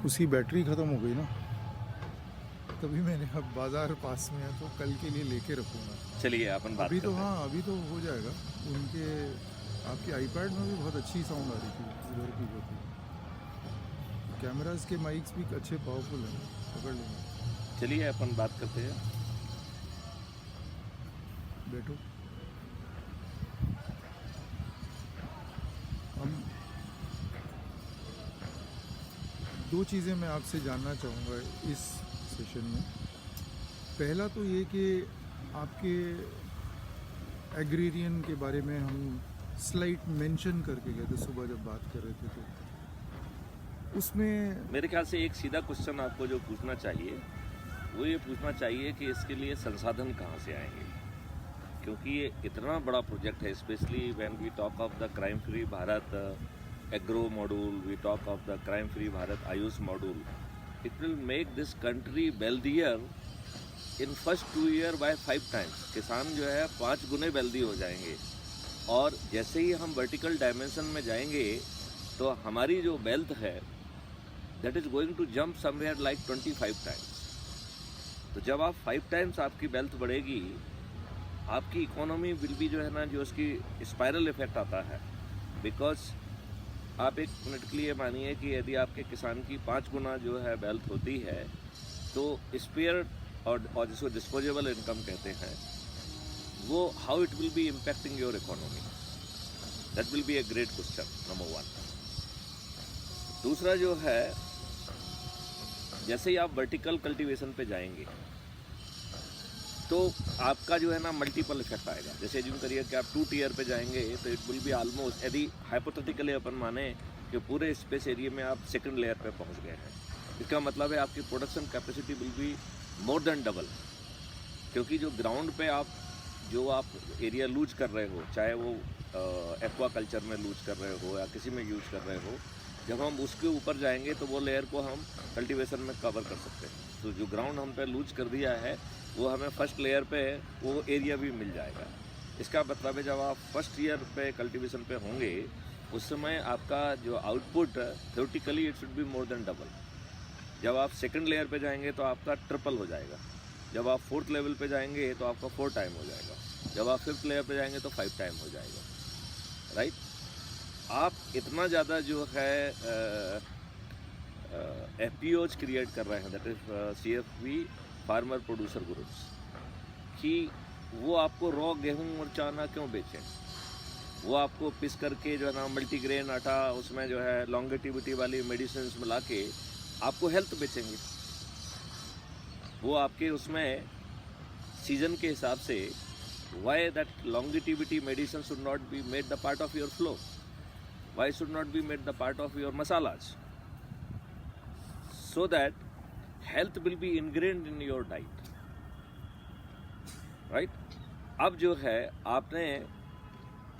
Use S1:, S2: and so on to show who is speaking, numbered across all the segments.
S1: उसकी बैटरी ख़त्म हो गई ना, तभी मैंने अब बाज़ार पास में है तो कल के लिए लेके रखूँगा।
S2: चलिए अपन बात
S1: अभी तो
S2: करते हैं।
S1: हाँ, अभी तो हो जाएगा। उनके आपके आईपैड में भी बहुत अच्छी साउंड आ रही थी उधर की जो थी। कैमरास के माइक्स भी अच्छे पावरफुल हैं, पकड़ लेंगे।
S2: चलिए अपन बात करते हैं।
S1: बैठो। हम दो चीज़ें मैं आपसे जानना चाहूँगा इस सेशन में। पहला तो ये कि आपके एग्रीरियन के बारे में हम स्लाइट मेंशन करके गए थे सुबह जब बात कर रहे थे, तो उसमें
S2: मेरे ख्याल से एक सीधा क्वेश्चन आपको जो पूछना चाहिए वो ये पूछना चाहिए कि इसके लिए संसाधन कहाँ से आएंगे, क्योंकि ये इतना बड़ा प्रोजेक्ट है। Specially when we talk of the crime free Bharat agro module, we talk of the crime free Bharat Ayush module, it will make this country wealthier in first 2 year by 5 times. किसान जो है 5 गुने वेल्दी हो जाएंगे, और जैसे ही हम वर्टिकल डायमेंशन में जाएंगे तो हमारी जो वेल्थ है that is going to jump somewhere like 25 times. तो जब आप 5 टाइम्स आपकी वेल्थ बढ़ेगी, आपकी इकोनॉमी विल भी जो है ना, जो उसकी स्पाइरल इफेक्ट आता है। बिकॉज आप एक मिनट के लिए मानिए कि यदि आपके किसान की 5 गुना जो है वेल्थ होती है, तो स्पेयर और जिसको डिस्पोजेबल इनकम कहते हैं, वो how it will be impacting your economy, that will B a great question number 1। दूसरा जो है, जैसे ही आप वर्टिकल कल्टीवेशन पे जाएंगे तो आपका जो है ना मल्टीपल इफेक्ट आएगा। जैसे एज्यूम करिए कि आप 2 टीयर पे जाएंगे तो इट विल बी ऑलमोस्ट, यदि हाइपोथेटिकली अपन माने कि पूरे स्पेस एरिया में आप सेकंड लेयर पे पहुंच गए हैं, इसका मतलब है आपकी production capacity will be more than double. क्योंकि जो ग्राउंड पे आप एरिया लूज कर रहे हो, चाहे वो एक्वा कल्चर में लूज कर रहे हो या किसी में यूज कर रहे हो, जब हम उसके ऊपर जाएंगे तो वो लेयर को हम कल्टीवेशन में कवर कर सकते हैं। तो जो ग्राउंड हम पे लूज कर दिया है वो हमें फर्स्ट लेयर पे वो एरिया भी मिल जाएगा। इसका मतलब है जब आप फर्स्ट ईयर पे कल्टीवेशन पे होंगे उस समय आपका जो output theoretically it should be more than double. जब आप सेकंड लेयर पे जाएंगे तो आपका ट्रिपल हो जाएगा। जब आप 4th लेवल पे जाएंगे तो आपका 4 टाइम हो जाएगा। जब आप 5th लेयर पे जाएंगे तो 5 टाइम हो जाएगा, राइट। आप इतना ज़्यादा जो है FPOs क्रिएट कर रहे हैं, that is CFP farmer producer groups, कि वो आपको रॉ गेहूँ और चना क्यों बेचें। वो आपको पिस करके जो है ना मल्टीग्रेन आटा, उसमें जो है लॉन्गेटिविटी वाली मेडिसिन मिला के आपको हेल्थ बेचेंगे। वो आपके उसमें सीजन के हिसाब से, why that longevity medicine should not be made the part of your flour, why should not be made the part of your masalas, so that health will be ingrained in your diet, right? अब जो है आपने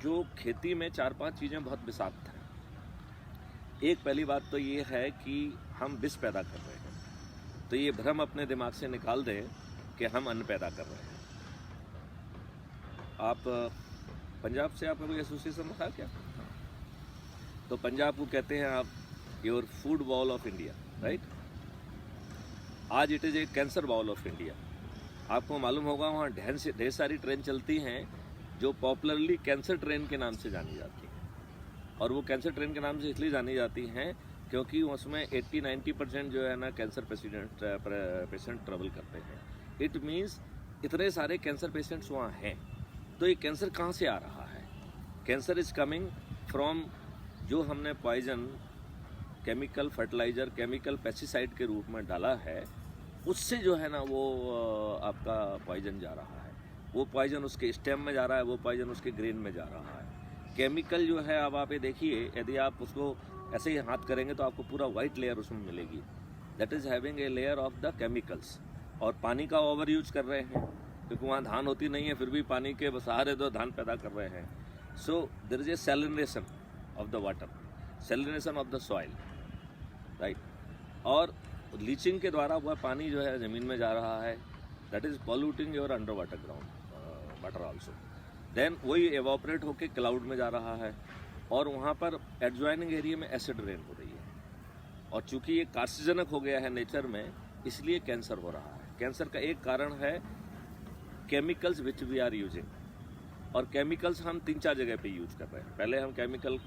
S2: जो खेती में 4-5 चीज़ें बहुत विषाक्त हैं। एक पहली बात तो ये है कि हम विष पैदा कर रहे हैं, तो ये भ्रम अपने दिमाग से निकाल दें कि हम अन्न पैदा कर रहे हैं। आप पंजाब से आपका कोई एसोसिएशन रखा क्या? तो पंजाब को कहते हैं आप your food bowl of India, right. आज it is a cancer bowl of India. आपको मालूम होगा वहाँ ढेर सारी ट्रेन चलती हैं जो पॉपुलरली कैंसर ट्रेन के नाम से जानी जाती हैं। और वो कैंसर ट्रेन के नाम से इसलिए जानी जाती हैं क्योंकि उसमें 80-90% जो है ना कैंसर पेशेंट ट्रेवल करते हैं। इट मीन्स इतने सारे कैंसर पेशेंट्स वहाँ हैं। तो ये कैंसर कहाँ से आ रहा है? कैंसर इज़ कमिंग फ्रॉम जो हमने poison chemical fertilizer, chemical pesticide के रूप में डाला है, उससे जो है ना वो आपका पॉइजन जा रहा है। वो पॉइजन उसके स्टेम में जा रहा है, वो पॉइजन उसके ग्रेन में जा रहा है। केमिकल जो है, अब आप ये देखिए, यदि आप उसको ऐसे ही हाथ करेंगे तो आपको पूरा वाइट लेयर उसमें मिलेगी, that is having a layer of the chemicals. और पानी का ओवर यूज कर रहे हैं क्योंकि वहाँ धान होती नहीं है, फिर भी पानी के सहारे तो धान पैदा कर रहे हैं। So there is a salination of the water, salination of the soil, right. और लीचिंग के द्वारा वह पानी जो है ज़मीन में जा रहा है, that is polluting your under water ground water also. Then वही एवापोरेट होके क्लाउड में जा रहा है और वहाँ पर एडजॉइनिंग एरिया में एसिड रेन हो रही है। और चूंकि ये कार्सिजनक हो गया है नेचर में, इसलिए कैंसर हो रहा है। कैंसर का एक कारण है chemicals which we are using, और केमिकल्स हम 3-4 जगह पे यूज कर रहे हैं। पहले हम केमिकल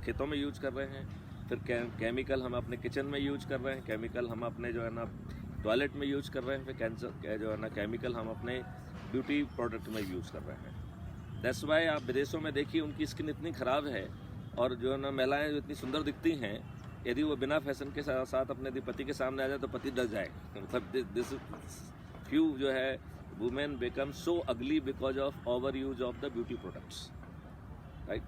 S2: खेतों में यूज कर रहे हैं, फिर केमिकल हम अपने किचन में यूज कर रहे हैं, केमिकल हम अपने जो है ना टॉयलेट में यूज कर रहे हैं, फिर कैंसर जो है ना केमिकल हम अपने ब्यूटी प्रोडक्ट में यूज कर रहे हैं। दैट्स वाई आप विदेशों में देखिए उनकी स्किन इतनी ख़राब है, और जो है ना महिलाएं जो इतनी सुंदर दिखती हैं, यदि वो बिना फैशन के साथ अपने पति के सामने आ जाए तो पति डर जाए। मतलब दिस फ्यू जो है women become so ugly because of over use of the beauty products, right.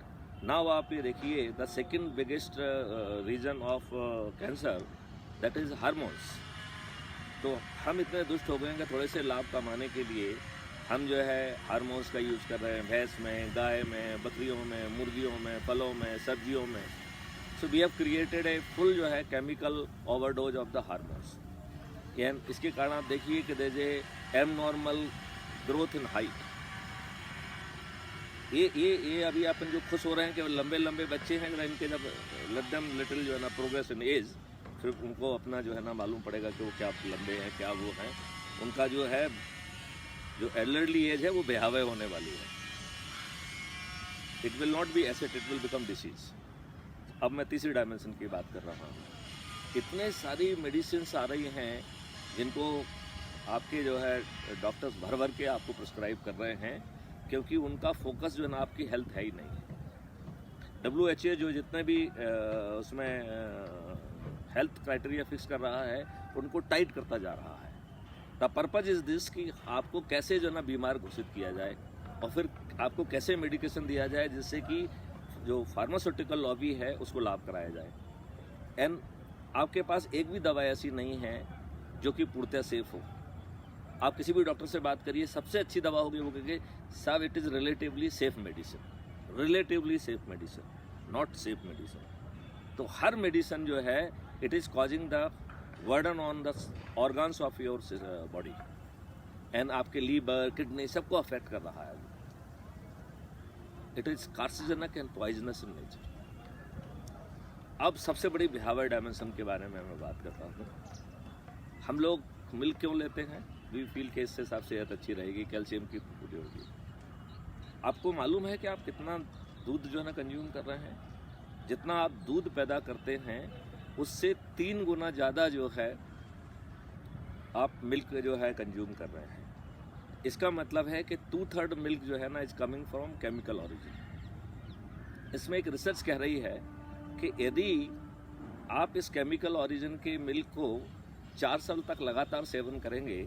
S2: Now आप ये देखिए the second biggest reason of cancer, that is hormones. तो हम इतने दुष्ट हो गए हैं कि थोड़े से लाभ कमाने के लिए हम जो है हार्मोन्स का यूज़ कर रहे हैं, भैंस में, गाय में, बकरियों में, मुर्गियों में, फलों में, सब्जियों में। So we have created a full जो है chemical overdose of the hormones. And इसके कारण आप देखिए कि there is a abnormal growth in height. ये अभी अपन जो खुश हो रहे हैं कि लंबे लंबे बच्चे हैं, इनके जब लेट देम लिटिल जो है ना प्रोग्रेस इन एज, फिर उनको अपना जो है ना मालूम पड़ेगा कि वो क्या लंबे हैं, क्या वो हैं। उनका जो है जो एल्डरली एज है वो बेहावे होने वाली है। It will not be asset, it will become disease. अब मैं तीसरी डायमेंशन की बात कर रहा हूँ। इतने सारी मेडिसिन आ रही हैं जिनको आपके जो है डॉक्टर्स भर भर के आपको प्रिस्क्राइब कर रहे हैं, क्योंकि उनका फोकस जो है ना आपकी हेल्थ है ही नहीं। WHO जो जितने भी उसमें हेल्थ क्राइटेरिया फिक्स कर रहा है, उनको टाइट करता जा रहा है। द पर्पज इज दिस कि आपको कैसे जो है ना बीमार घोषित किया जाए, और फिर आपको कैसे मेडिकेशन दिया जाए जिससे कि जो फार्मास्यूटिकल लॉबी है उसको लाभ कराया जाए। एंड आपके पास एक भी दवा ऐसी नहीं है जो कि पूर्णतः सेफ हो। आप किसी भी डॉक्टर से बात करिए, सबसे अच्छी दवा होगी वो कहेंगे साहब it is relatively safe medicine, relatively safe medicine, not safe medicine. तो हर मेडिसिन जो है it is causing the burden on the organs of your body, and आपके लीवर, किडनी सबको अफेक्ट कर रहा है। It is carcinogenic and poisonous in nature. अब सबसे बड़ी भयावह डायमेंशन के बारे में मैं बात करता हूँ। हम लोग मिल्क क्यों लेते हैं? वी फील के इससे साफ सेहत अच्छी रहेगी, कैल्शियम की पूरी होगी। आपको मालूम है कि आप कितना दूध जो है ना कंज्यूम कर रहे हैं? जितना आप दूध पैदा करते हैं उससे 3 गुना ज़्यादा जो है आप मिल्क जो है कंज्यूम कर रहे हैं। इसका मतलब है कि 2/3 मिल्क जो है ना is coming from chemical origin. इसमें एक रिसर्च कह रही है कि यदि आप इस केमिकल ओरिजिन के मिल्क को 4 साल तक लगातार सेवन करेंगे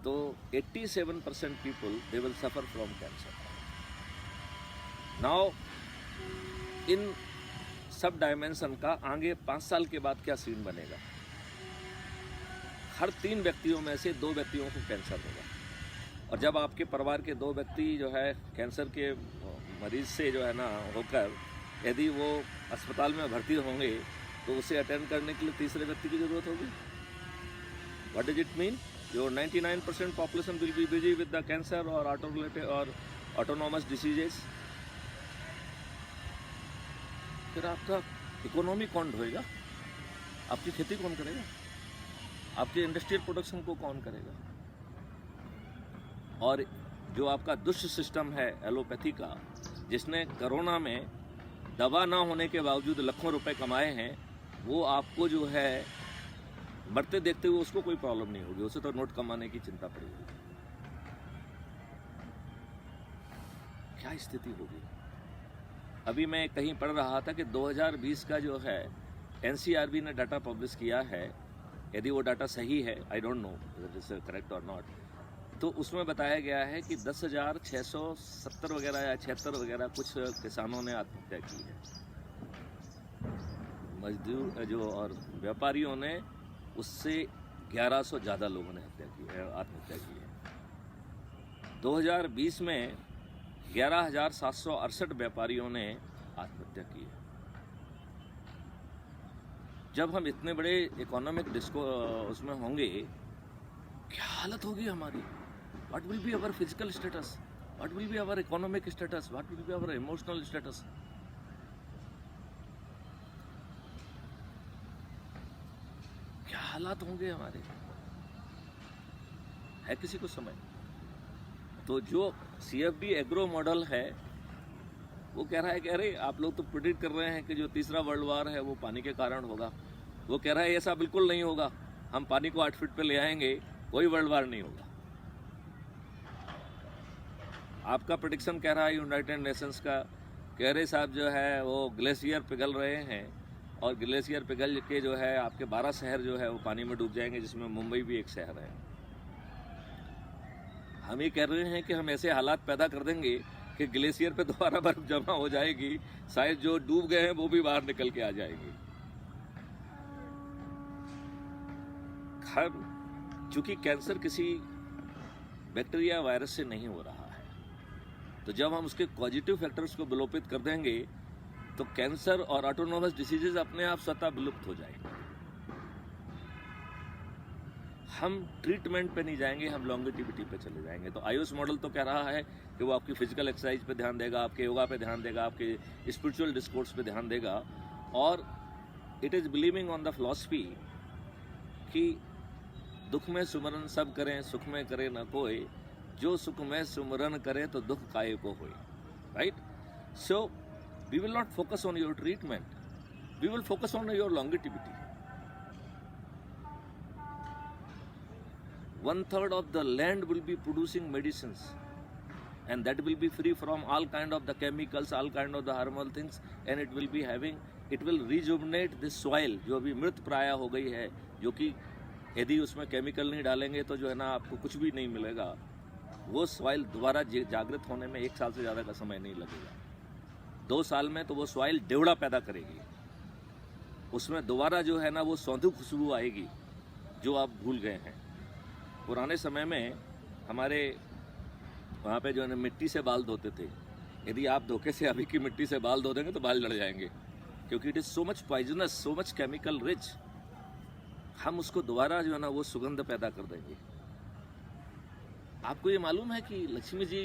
S2: तो 87% people they will suffer from cancer. Now in सब डायमेंशन का आगे 5 साल के बाद क्या सीन बनेगा? हर 3 व्यक्तियों में से 2 व्यक्तियों को कैंसर होगा, और जब आपके परिवार के 2 व्यक्ति जो है कैंसर के मरीज से जो है ना होकर यदि वो अस्पताल में भर्ती होंगे तो उसे अटेंड करने के लिए तीसरे व्यक्ति की जरूरत होगी। What does it mean? Your 99% population will be busy with the cancer और ऑटो रिलेटेड और ऑटोनॉमस डिसीजेस। फिर आपका इकोनॉमी कौन ढोएगा? आपकी खेती कौन करेगा? आपके इंडस्ट्रियल प्रोडक्शन को कौन करेगा? और जो आपका दुष्ट सिस्टम है एलोपैथी का, जिसने कोरोना में दवा ना होने के बावजूद लाखों रुपए कमाए हैं, वो आपको जो है मरते देखते हुए उसको कोई प्रॉब्लम नहीं होगी, उसे तो नोट कमाने की चिंता पड़ेगी। क्या स्थिति होगी? अभी मैं कहीं पढ़ रहा था कि 2020 का जो है एनसीआरबी ने डाटा पब्लिश किया है, यदि वो डाटा सही है, I don't know it is correct और नॉट, तो उसमें बताया गया है कि 10,670 वगैरह या 76 वगैरह कुछ किसानों ने आत्महत्या की है। मजदूर जो और व्यापारियों ने उससे 1100 ज़्यादा लोगों ने आत्महत्या की है। 2020 में 11,768 व्यापारियों ने आत्महत्या की है। जब हम इतने बड़े इकोनॉमिक उसमें होंगे, क्या हालत होगी हमारी? What will be our physical status? What will be our economic status? What will be our emotional status? हालात होंगे हमारे, है किसी को समझ? तो जो CFD एग्रो मॉडल है वो कह रहा है कि अरे आप लोग तो प्रिडिक्ट कर रहे हैं कि जो तीसरा वर्ल्ड वार है वो पानी के कारण होगा। वो कह रहा है ऐसा बिल्कुल नहीं होगा, हम पानी को 8 फीट पे ले आएंगे, कोई वर्ल्ड वार नहीं होगा। आपका प्रेडिक्शन कह रहा है यूनाइटेड नेशंस का, कह रहे साहब जो है वो ग्लेशियर पिघल रहे हैं और ग्लेशियर पिघल के जो है आपके 12 शहर जो है वो पानी में डूब जाएंगे, जिसमें मुंबई भी एक शहर है। हम ये कह रहे हैं कि हम ऐसे हालात पैदा कर देंगे कि ग्लेशियर पे दोबारा बर्फ जमा हो जाएगी, शायद जो डूब गए हैं वो भी बाहर निकल के आ जाएंगे। चूंकि कैंसर किसी बैक्टीरिया वायरस से नहीं हो रहा है, तो जब हम उसके पॉजिटिव फैक्टर्स को विलोपित कर देंगे तो कैंसर और ऑटोनोमस डिसीजेज अपने आप स्वतः विलुप्त हो जाएंगे। हम ट्रीटमेंट पे नहीं जाएंगे, हम लॉन्गेटिविटी पे चले जाएंगे। तो आयुष मॉडल तो कह रहा है कि वो आपकी फिजिकल एक्सरसाइज पे ध्यान देगा, आपके योगा पे ध्यान देगा, आपके स्पिरिचुअल डिस्कोर्स पे ध्यान देगा, और it is believing on the philosophy कि दुख में सुमरन सब करें, सुख में करे न कोई, जो सुख में सुमरन करे तो दुख काहे को होए, right? So we will not focus on your treatment, we will focus on your longevity. 1/3 of the land will be producing medicines, and that will be free from all kind of the chemicals, all kind of the harmful things, and it will be having, it will rejuvenate this soil जो अभी मृत प्राय हो गई है, जो कि यदि उसमें केमिकल नहीं डालेंगे तो जो है ना आपको कुछ भी नहीं मिलेगा। वो सॉइल दोबारा जागृत होने में 1 साल से ज़्यादा का समय नहीं लगेगा। 2 साल में तो वो सॉइल डेवड़ा पैदा करेगी, उसमें दोबारा जो है ना वो सौंधी खुशबू आएगी जो आप भूल गए हैं। पुराने समय में हमारे वहाँ पे जो है ना मिट्टी से बाल धोते थे, यदि आप धोखे से अभी की मिट्टी से बाल धो देंगे तो बाल लड़ जाएंगे, क्योंकि it is so much poisonous, so much chemical rich. हम उसको दोबारा जो है ना वो सुगंध पैदा कर देंगे। आपको ये मालूम है कि लक्ष्मी जी,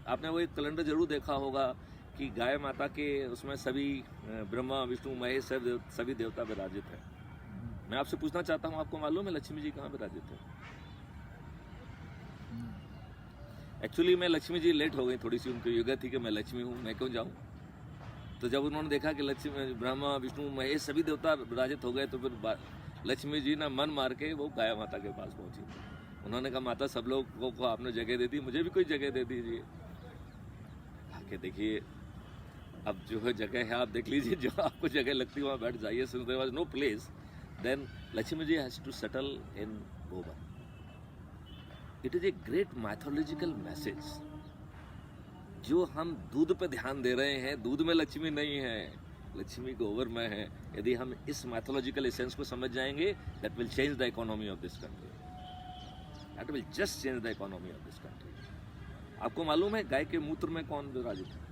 S2: आपने वो एक कैलेंडर जरूर देखा होगा कि गाय माता के उसमें सभी ब्रह्मा विष्णु महेश सभी देवता विराजित हैं। मैं आपसे पूछना चाहता हूँ, आपको मालूम है लक्ष्मी जी कहाँ विराजित है? एक्चुअली मैं लक्ष्मी जी लेट हो गई थोड़ी सी, उनकी योग्य थी कि मैं लक्ष्मी हूँ, मैं क्यों जाऊँ। तो जब उन्होंने देखा कि लक्ष्मी ब्रह्मा विष्णु महेश सभी देवता विराजित हो गए तो फिर लक्ष्मी जी ना मन मार के वो गाय माता के पास पहुंची। उन्होंने कहा माता सब लोगों को आपने जगह दे दी, मुझे भी कोई जगह दे दीजिए। आके देखिए अब जो है जगह है, आप देख लीजिए, जो आपको जगह लगती है वहाँ बैठ जाइए। Since there was no place, then Lakshmi ji has to settle in गोबर। It is a great mythological message. जो हम दूध पे ध्यान दे रहे हैं, दूध में लक्ष्मी नहीं है, लक्ष्मी गोबर में है। यदि हम इस मैथोलॉजिकल एसेंस को समझ जाएंगे, that will change the economy of this country, that will just change the economy of this country. आपको मालूम है गाय के मूत्र में कौन विराजित है?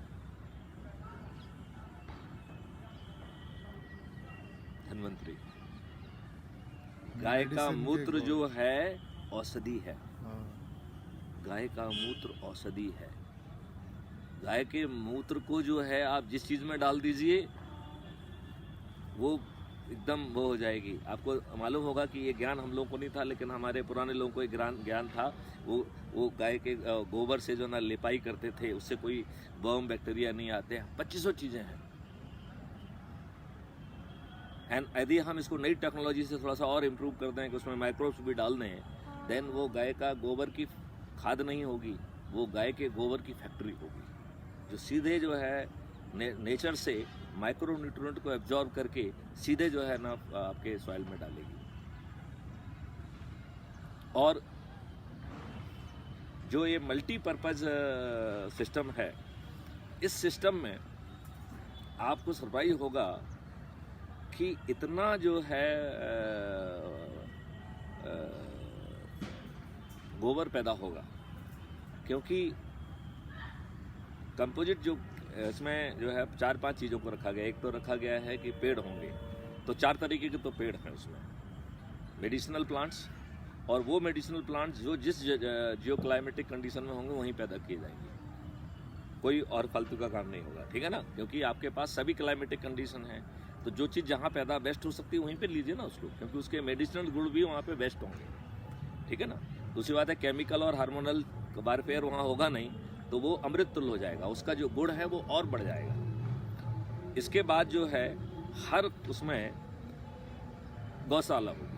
S2: धन्वंतरी। गाय का मूत्र जो है औषधि है, गाय का मूत्र औषधि है। गाय के मूत्र को जो है आप जिस चीज में डाल दीजिए वो एकदम वो हो जाएगी। आपको मालूम होगा कि ये ज्ञान हम लोगों को नहीं था, लेकिन हमारे पुराने लोगों को एक ज्ञान था। वो गाय के गोबर से जो ना लिपाई करते थे, उससे कोई वर्म बैक्टीरिया नहीं आते। 2500 चीजें हैं। एंड यदि हम इसको नई टेक्नोलॉजी से थोड़ा सा और इम्प्रूव कर दें कि उसमें माइक्रोब्स भी डाल दें, देन वो गाय का गोबर की खाद नहीं होगी, वो गाय के गोबर की फैक्ट्री होगी, जो सीधे जो है नेचर से माइक्रो न्यूट्रिएंट को एब्जॉर्ब करके सीधे जो है ना आपके सॉइल में डालेगी। और जो ये मल्टीपर्पज सिस्टम है, इस सिस्टम में आपको सरप्राइज होगा कि इतना जो है गोबर पैदा होगा, क्योंकि कंपोजिट जो इसमें जो है 4-5 चीज़ों को रखा गया। एक तो रखा गया है कि पेड़ होंगे, तो 4 तरीके के तो पेड़ हैं उसमें, मेडिसिनल प्लांट्स, और वो मेडिसिनल प्लांट्स जो जिस जियो क्लाइमेटिक कंडीशन में होंगे वहीं पैदा किए जाएंगे। कोई और फालतू का काम नहीं होगा, ठीक है ना, क्योंकि आपके पास सभी क्लाइमेटिक कंडीशन हैं। तो जो चीज़ जहाँ पैदा बेस्ट हो सकती है वहीं पे लीजिए ना उसको, क्योंकि उसके मेडिसिनल गुण भी वहाँ पे बेस्ट होंगे, ठीक है ना। दूसरी बात है केमिकल और हार्मोनल वारफेयर वहाँ होगा नहीं, तो वो अमृत तुल्य हो जाएगा, उसका जो गुण है वो और बढ़ जाएगा। इसके बाद जो है हर उसमें गौशाला होगी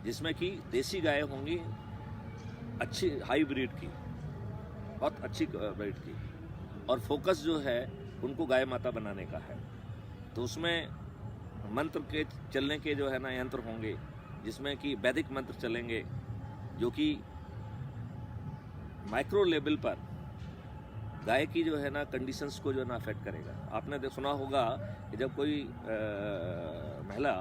S2: जिसमें कि देसी गाय होंगी अच्छी हाई ब्रीड की, बहुत अच्छी ब्रीड की, और फोकस जो है उनको गाय माता बनाने का है। तो उसमें मंत्र के चलने के जो है ना यंत्र होंगे, जिसमें कि वैदिक मंत्र चलेंगे जो कि माइक्रो लेवल पर गाय की जो है ना कंडीशंस को जो है ना अफेक्ट करेगा। आपने सुना होगा कि जब कोई महिला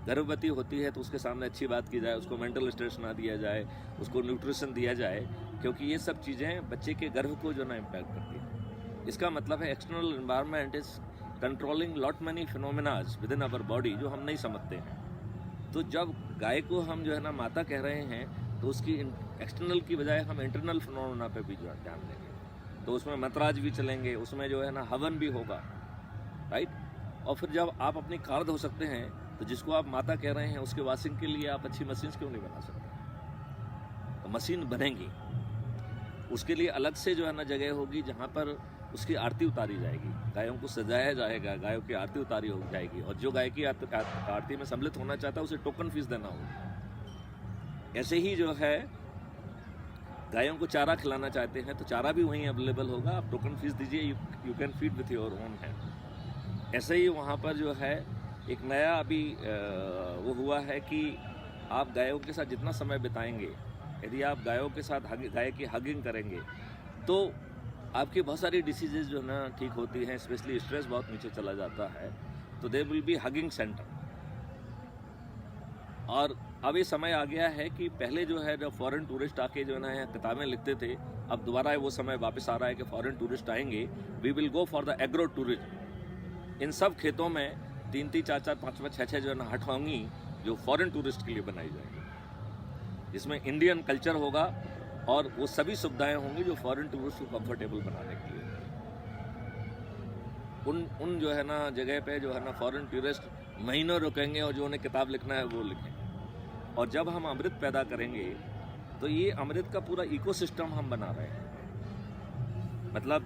S2: गर्भवती होती है तो उसके सामने अच्छी बात की जाए, उसको मेंटल स्ट्रेस ना दिया जाए, उसको न्यूट्रिशन दिया जाए, क्योंकि ये सब चीज़ें बच्चे के गर्भ को जो ना इम्पैक्ट करती है। इसका मतलब है external environment is controlling lot many phenomenas with in our body जो हम नहीं समझते हैं। तो जब गाय को हम जो है ना माता कह रहे हैं तो उसकी एक्सटर्नल की बजाय हम इंटरनल फिनोमिना पे भी जो ध्यान देंगे। तो उसमें मंत्राज भी चलेंगे, उसमें जो है ना हवन भी होगा, राइट। और फिर जब आप अपनी कार धो सकते हैं तो जिसको आप माता कह रहे हैं उसके वॉशिंग के लिए आप अच्छी मशीन क्यों नहीं बना सकते। तो मशीन बनेंगी, उसके लिए अलग से जो है ना जगह होगी जहाँ पर उसकी आरती उतारी जाएगी, गायों को सजाया जाएगा, गायों की आरती उतारी हो जाएगी, और जो गाय की आरती में सम्मिलित होना चाहता है उसे टोकन फीस देना होगा। ऐसे ही जो है गायों को चारा खिलाना चाहते हैं तो चारा भी वहीं अवेलेबल होगा, आप टोकन फीस दीजिए, you can feed with your own hand. ऐसे ही वहाँ पर जो है एक नया अभी वो हुआ है कि आप गायों के साथ जितना समय बिताएंगे, यदि आप गायों के साथ गाय की हगिंग करेंगे तो आपकी बहुत सारी डिसीजेज जो है ना ठीक होती हैं, स्पेशली स्ट्रेस बहुत नीचे चला जाता है। तो there will be hugging center. और अब ये समय आ गया है कि पहले जो है जब फॉरेन टूरिस्ट आके जो है ना यहाँ किताबें लिखते थे, अब दोबारा वो समय वापस आ रहा है कि फॉरेन टूरिस्ट आएंगे, we will go for the agro tourism. इन सब खेतों में 3-3, 4-4, 5-5, 6-6 जो है ना हट होंगी जो फॉरेन टूरिस्ट के लिए बनाई जाएंगी, जिसमें इंडियन कल्चर होगा और वो सभी सुविधाएं होंगी जो फॉरेन टूरिस्ट को कंफर्टेबल बनाने के लिए। उन जो है ना जगह पे जो है ना फॉरेन टूरिस्ट महीनों रुकेंगे और जो उन्हें किताब लिखना है वो लिखें। और जब हम अमृत पैदा करेंगे तो ये अमृत का पूरा इकोसिस्टम हम बना रहे हैं। मतलब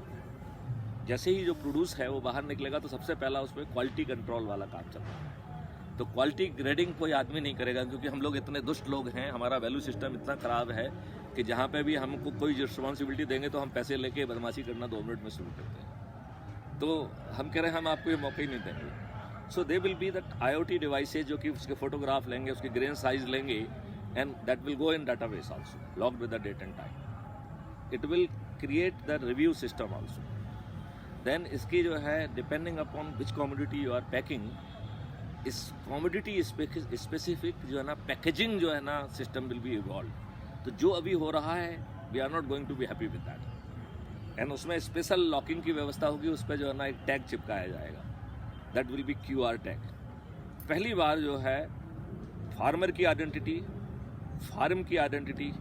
S2: जैसे ही जो प्रोड्यूस है वो बाहर निकलेगा तो सबसे पहला उसमें क्वालिटी कंट्रोल वाला काम चल रहा है। तो क्वालिटी ग्रेडिंग कोई आदमी नहीं करेगा, क्योंकि हम लोग इतने दुष्ट लोग हैं, हमारा वैल्यू सिस्टम इतना ख़राब है कि जहाँ पे भी हमको कोई रिस्पॉन्सिबिलिटी देंगे तो हम पैसे लेके बदमाशी करना 2 मिनट में शुरू करते हैं। तो हम कह रहे हैं हम आपको ये मौका ही नहीं देंगे। So they will be that IoT devices जो कि उसके फोटोग्राफ लेंगे, उसके ग्रेन साइज लेंगे, and that will go in database also logged with the date and time. It will create the review system also. Then इसकी जो है depending upon which commodity you are packing, इस commodity specific जो है ना packaging जो है ना सिस्टम विल बी इवॉल्व। तो जो अभी हो रहा है we are not going to be happy with that. And उसमें स्पेशल लॉकिंग की व्यवस्था होगी, उस पर जो है ना एक टैग चिपकाया जाएगा, that will be QR tag. पहली बार जो है फार्मर की आइडेंटिटी, फार्म की आइडेंटिटी,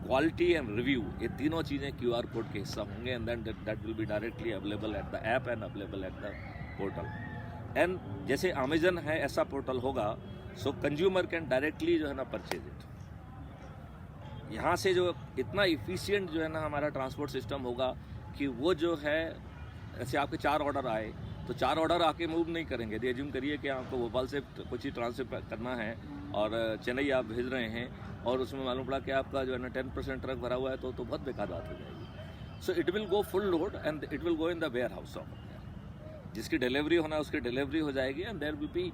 S2: क्वालिटी एंड रिव्यू, ये तीनों चीज़ें QR कोड के हिस्सा होंगे, and then that will be directly available at the app and available at the portal. And जैसे अमेजन है ऐसा पोर्टल होगा, सो कंज्यूमर कैन डायरेक्टली जो है ना परचेज इट। यहाँ से जो इतना इफिशिएंट जो है ना हमारा ट्रांसपोर्ट सिस्टम होगा कि वो जो है ऐसे आपके 4 ऑर्डर आए तो 4 ऑर्डर आके मूव नहीं करेंगे। एज्यूम करिए कि आपको भोपाल से कुछ ही ट्रांसफर करना है और चेन्नई आप भेज रहे हैं और उसमें मालूम पड़ा कि आपका जो है ना 10% ट्रक भरा हुआ है तो बहुत बेकार बात हो जाएगी। So it will go full load and it will go in the warehouse of, जिसकी डिलीवरी होना है उसकी डिलीवरी हो जाएगी, and there will be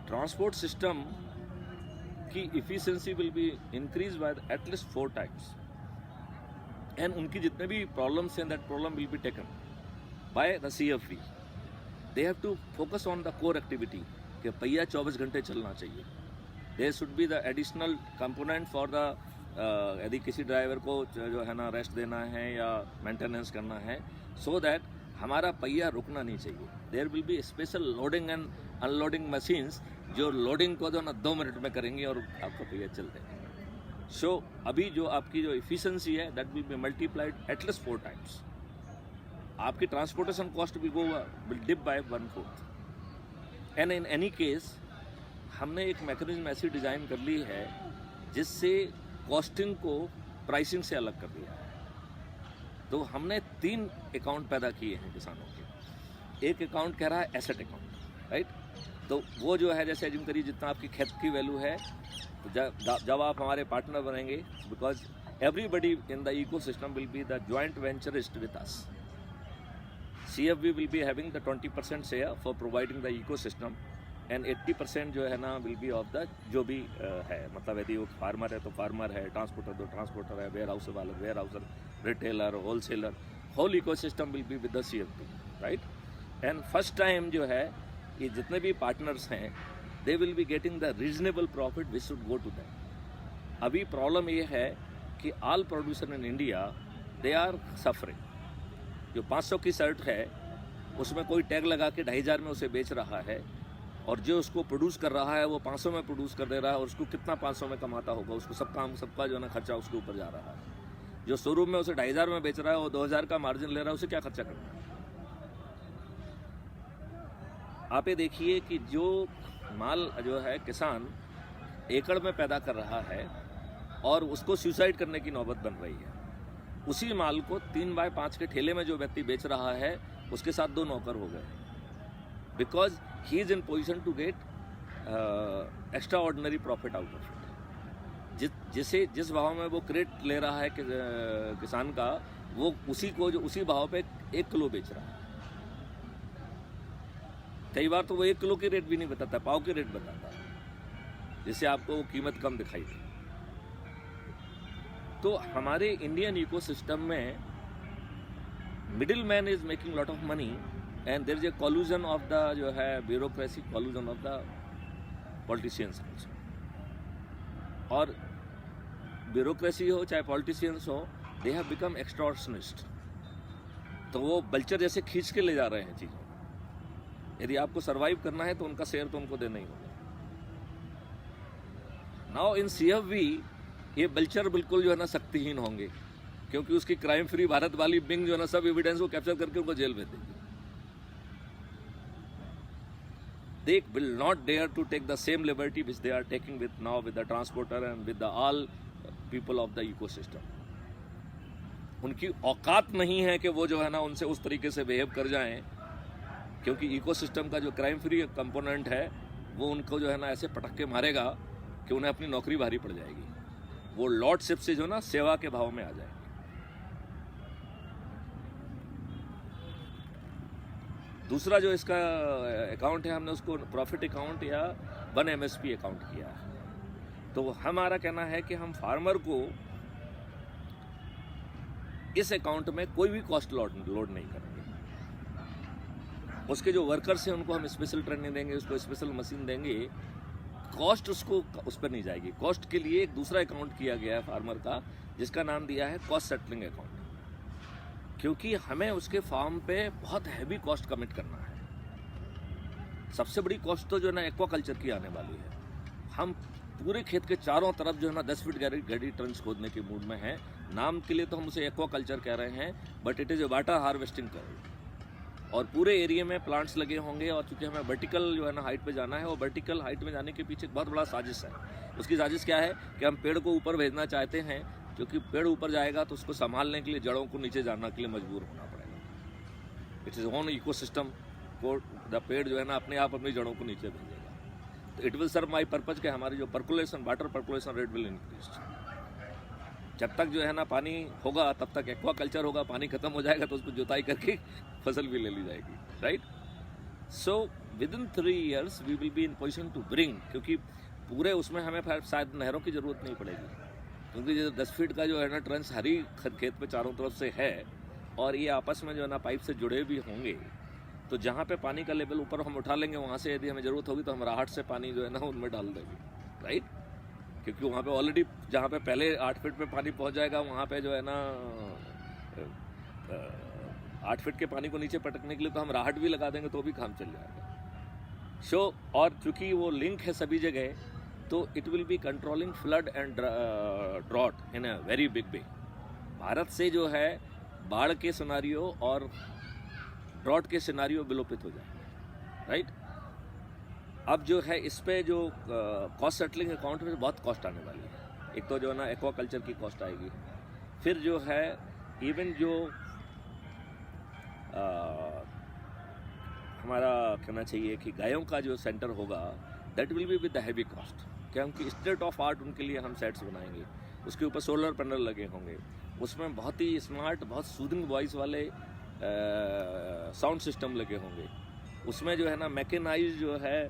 S2: transport system की efficiency will be increase by at least 4 times। And उनकी जितने भी प्रॉब्लम्स हैं that problem will be taken by the CFV। They have to focus on the core activity कि पहिया 24 घंटे चलना चाहिए। There should be the additional component for the यदि किसी ड्राइवर को जो है ना रेस्ट देना है या मेंटेनेंस करना है, सो दैट हमारा पहिया रुकना नहीं चाहिए। There will be special loading and unloading machines जो लोडिंग को जो ना 2 मिनट में करेंगी और आपका पहिया चल देंगे। सो अभी जो आपकी जो इफिशिएंसी है that will be multiplied at least 4 times। आपकी ट्रांसपोर्टेशन कॉस्ट भी will dip by 1/4। And in any case हमने एक मैकेनिज्म ऐसी डिज़ाइन कर ली है जिससे कॉस्टिंग को प्राइसिंग से अलग कर दिया है। तो हमने 3 अकाउंट पैदा किए हैं किसानों के। एक अकाउंट कह रहा है एसेट अकाउंट, राइट। तो वो जो है, जैसे एज्यूम करिए जितना आपकी खेत की वैल्यू है, तो जब आप हमारे पार्टनर बनेंगे, because everybody in the ecosystem will be the joint venturist with us. CFB will be having the 20% share for providing the ecosystem and 80% जो है ना will be of the जो भी है, मतलब यदि वो फार्मर है तो फार्मर है, ट्रांसपोर्टर तो ट्रांसपोर्टर है, वेयर हाउस वाला warehouser, retailer, wholesaler, whole ecosystem will be with the CFB, right. And first time जो है ये जितने भी पार्टनर्स हैं they will be getting the reasonable profit which should go to them. अभी problem ये है कि all producer in India they are suffering. जो 500 की शर्ट है उसमें कोई टैग लगा के 2500 में उसे बेच रहा है, और जो उसको प्रोड्यूस कर रहा है वो 500 में प्रोड्यूस कर दे रहा है, और उसको कितना 500 में कमाता होगा, उसको सबका जो है ना खर्चा उसके ऊपर जा रहा है। जो शोरूम में उसे 2500 में बेच रहा है वो 2000 का मार्जिन ले रहा है, उसे क्या खर्चा करना है। आप ये देखिए कि जो माल जो है किसान एकड़ में पैदा कर रहा है और उसको सुसाइड करने की नौबत बन रही है, उसी माल को 3x5 के ठेले में जो व्यक्ति बेच रहा है उसके साथ 2 नौकर हो गए, because he is in position to get extra ordinary profit out of it. जिस भाव में वो क्रेट ले रहा है किसान का, वो उसी को जो उसी भाव पे 1 किलो बेच रहा है। कई बार तो वो 1 किलो की रेट भी नहीं बताता, पाव की रेट बताता है, जिससे आपको वो कीमत कम दिखाई दे। तो हमारे इंडियन इकोसिस्टम में middle man is making lot of money and there is a collusion of the जो है bureaucracy, collusion of the politicians also. और ब्यूरोक्रेसी हो चाहे पॉलिटिशियंस हो, दे हैव बिकम एक्सटॉर्शनिस्ट। तो वो बल्चर जैसे खींच के ले जा रहे हैं चीज़ों। यदि आपको सर्वाइव करना है तो उनका शेयर तो उनको देना ही होगा। नाउ इन CFB ये बल्चर बिल्कुल जो है ना शक्तिहीन होंगे, क्योंकि उसकी क्राइम फ्री भारत वाली विंग जो है ना सब एविडेंस को कैप्चर करके उनको जेल भेज देगी। They will not dare to take the same liberty which they are taking with now with the transporter and with the all people of the ecosystem. उनकी औकात नहीं है कि वो जो है ना उनसे उस तरीके से बिहेव कर जाएं, क्योंकि इकोसिस्टम का जो क्राइम फ्री कंपोनेंट है वो उनको जो है ना ऐसे पटक के मारेगा कि उन्हें अपनी नौकरी भारी पड़ जाएगी। वो लॉर्डशिप से जो ना सेवा के भाव में आ जाएगी। दूसरा जो इसका अकाउंट है, हमने उसको प्रॉफिट अकाउंट या 1 MSP अकाउंट किया है। तो हमारा कहना है कि हम फार्मर को इस अकाउंट में कोई भी कॉस्ट लोड नहीं करेंगे। उसके जो वर्कर्स हैं उनको हम स्पेशल ट्रेनिंग देंगे, उसको स्पेशल मशीन देंगे, कॉस्ट उसको उस पर नहीं जाएगी। कॉस्ट के लिए एक दूसरा अकाउंट किया गया है फार्मर का, जिसका नाम दिया है कॉस्ट सेटलिंग अकाउंट, क्योंकि हमें उसके फार्म पे बहुत हैवी कॉस्ट कमिट करना है। सबसे बड़ी कॉस्ट तो जो है ना एक्वाकल्चर की आने वाली है। हम पूरे खेत के चारों तरफ जो है ना 10 फीट गहरी ट्रंच खोदने के मूड में हैं। नाम के लिए तो हम उसे एक्वाकल्चर कह रहे हैं, but it is A water harvesting कर। और पूरे एरिया में प्लांट्स लगे होंगे, और चूंकि हमें वर्टिकल जो है ना हाइट पे जाना है, और वर्टिकल हाइट में जाने के पीछे एक बहुत बड़ा साजिश है। उसकी साजिश क्या है कि हम पेड़ को ऊपर भेजना चाहते हैं, क्योंकि पेड़ ऊपर जाएगा तो उसको संभालने के लिए जड़ों को नीचे जाने के लिए मजबूर होना पड़ेगा। इट इज़ ओन इकोसिस्टम को द पेड़ जो है ना अपने आप अपनी जड़ों को नीचे भेजेगा। तो it will serve my purpose के हमारी जो percolation water percolation rate will increase. जब तक जो है ना पानी होगा तब तक एक्वाकल्चर होगा, पानी खत्म हो जाएगा तो उसको जुताई करके फसल भी ले ली जाएगी, right. So with in 3 years we will be in position to bring, क्योंकि पूरे उसमें हमें शायद नहरों की ज़रूरत नहीं पड़ेगी, क्योंकि जो 10 फीट का जो है ना ट्रंच हरी खेत पे चारों तरफ से है, और ये आपस में जो है ना पाइप से जुड़े भी होंगे। तो जहाँ पे पानी का लेवल ऊपर हम उठा लेंगे, वहाँ से यदि हमें ज़रूरत होगी तो हम राहट से पानी जो है ना उनमें डाल देंगे, राइट। क्योंकि वहाँ पे ऑलरेडी जहाँ पे पहले 8 फीट पे पानी पहुँच जाएगा, वहाँ पे जो है ना 8 फीट के पानी को नीचे पटकने के लिए तो हम राहट भी लगा देंगे तो भी काम चल जाएगा। सो और चूँकि वो लिंक है सभी जगह, तो it will be controlling flood and drought in a very big way. Bharat से जो है बाढ़ के सिनारियो और ड्रॉट के सिनारियो विलोपित हो जाएंगे, राइट। अब जो है इस पे जो कॉस्ट सेटलिंग अकाउंट में बहुत कॉस्ट आने वाली है। एक तो जो है ना एक्वाकल्चर की कॉस्ट आएगी, फिर जो है इवन जो हमारा कहना चाहिए कि गायों का जो सेंटर होगा that will be with the heavy cost, क्या उनकी स्टेट ऑफ आर्ट उनके लिए हम सेट्स बनाएंगे, उसके ऊपर सोलर पैनल लगे होंगे, उसमें बहुत ही स्मार्ट बहुत सूदिंग वॉइस वाले साउंड सिस्टम लगे होंगे, उसमें जो है ना मैकेनाइज जो है